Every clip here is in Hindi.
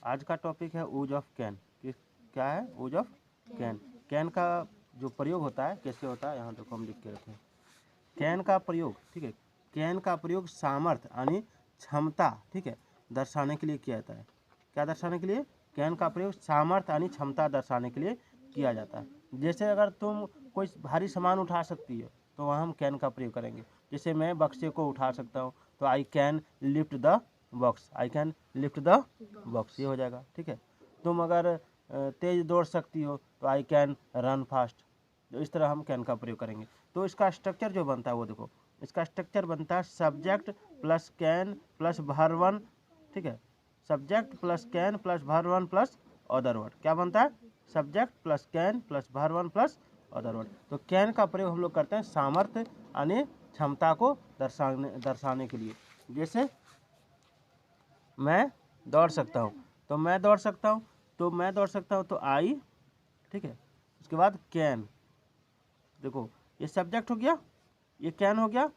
आज का टॉपिक है यूज ऑफ कैन। क्या है यूज ऑफ कैन? कैन का जो प्रयोग होता है कैसे होता है, यहाँ देखो हम लिख के रखे हैं। कैन का प्रयोग, ठीक है, कैन का प्रयोग सामर्थ्य यानी क्षमता, ठीक है, दर्शाने के लिए किया जाता है। क्या दर्शाने के लिए? कैन का प्रयोग सामर्थ्य यानी क्षमता दर्शाने के लिए किया जाता है। जैसे अगर तुम कोई भारी सामान उठा सकती हो तो वहाँ हम कैन का प्रयोग करेंगे। जैसे मैं बक्से को उठा सकता हूँ तो I can lift the box, I can lift the box, ये हो जाएगा, ठीक है। तुम अगर तेज दौड़ सकती हो तो आई कैन रन फास्ट। तो इस तरह हम कैन का प्रयोग करेंगे। तो इसका स्ट्रक्चर जो बनता है वो देखो, इसका स्ट्रक्चर बनता है subject plus can plus verb one, ठीक है, subject plus can plus verb one plus other word. क्या बनता है? Subject plus can plus verb one plus other word. तो कैन का प्रयोग हम लोग करते हैं सामर्थ्य यानी क्षमता को दर्शाने के लिए। जैसे मैं दौड़ सकता हूँ तो मैं दौड़ सकता हूँ, तो मैं दौड़ सकता हूँ तो आई, ठीक है, उसके बाद कैन, देखो ये सब्जेक्ट हो गया, ये कैन हो गया,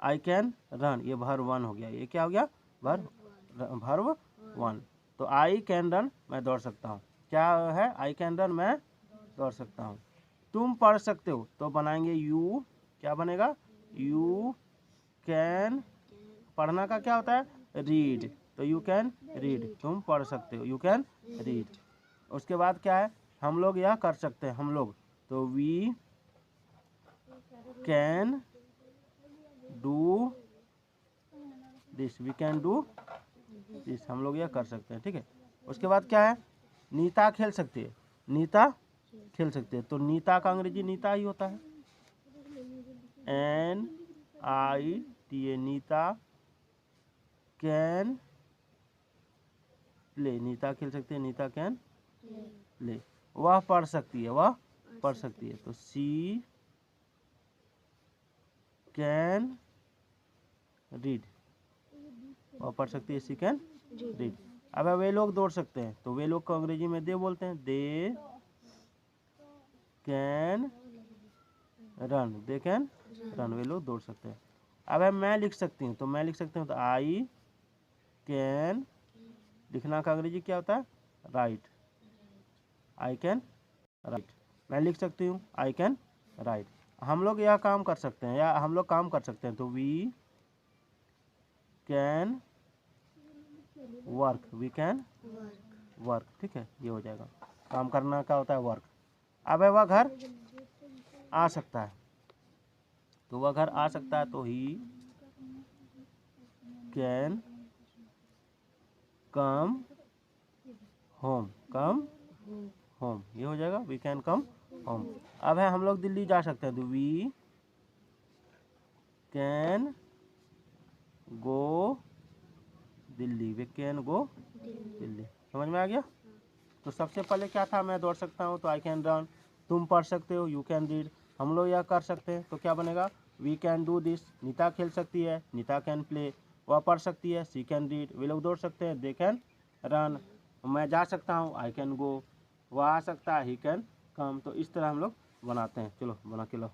आई कैन रन, ये वर्ब वन हो गया, ये क्या हो गया? Verb one. तो आई कैन रन, मैं दौड़ सकता हूँ। क्या है? आई कैन रन, मैं दौड़ सकता हूँ। तुम पढ़ सकते हो तो बनाएंगे यू, क्या बनेगा? यू कैन, पढ़ना का क्या होता है? रीड, तो यू कैन रीड, तुम पढ़ सकते हो, यू कैन रीड। उसके बाद क्या है? हम लोग यह कर सकते हैं, हम लोग, तो we can do this, we can do this, हम लोग यह कर सकते हैं, ठीक है। उसके बाद क्या है? नीता खेल सकती है, नीता खेल सकते हैं, तो नीता का अंग्रेजी नीता ही होता है, NITA, Nita can play, Nita खेल सकते हैं, नीता कैन प्ले। वह पढ़ सकती है, वह पढ़ सकती है, तो सी कैन रीड, वह पढ़ सकती है, सी कैन रीड। अब वे लोग दौड़ सकते हैं तो वे लोग को अंग्रेजी में दे बोलते हैं, they can run, they can run, वे लोग दौड़ सकते हैं। अब मैं लिख सकती हूँ तो मैं लिख सकती हूँ, तो आई कैन, लिखना का अंग्रेजी क्या होता है? राइट, आई कैन राइट, मैं लिख सकती हूँ आई कैन राइट। हम लोग यह काम कर सकते हैं या हम लोग काम कर सकते हैं, तो we can work, we can work, ठीक है, ये हो जाएगा। काम करना का होता है वर्क। अब वह घर आ सकता है, तो वह घर आ सकता है, तो he can come home, come home, ये हो जाएगा, वी कैन कम होम। अब है हम लोग दिल्ली जा सकते हैं, तो we can go Delhi, we can go Delhi. समझ में आ गया? तो सबसे पहले क्या था? मैं दौड़ सकता हूँ तो आई कैन रन, तुम पढ़ सकते हो, यू कैन रीड, हम लोग यह कर सकते हैं तो क्या बनेगा? We can do this. Nita खेल सकती है, नीता कैन प्ले, वह पढ़ सकती है, सी कैन रीड, वे लोग दौड़ सकते हैं, दे कैन रन। मैं जा सकता हूँ, आई कैन गो, वह आ सकता है, ही कैन कम। तो इस तरह हम लोग बनाते हैं। चलो बना के लो।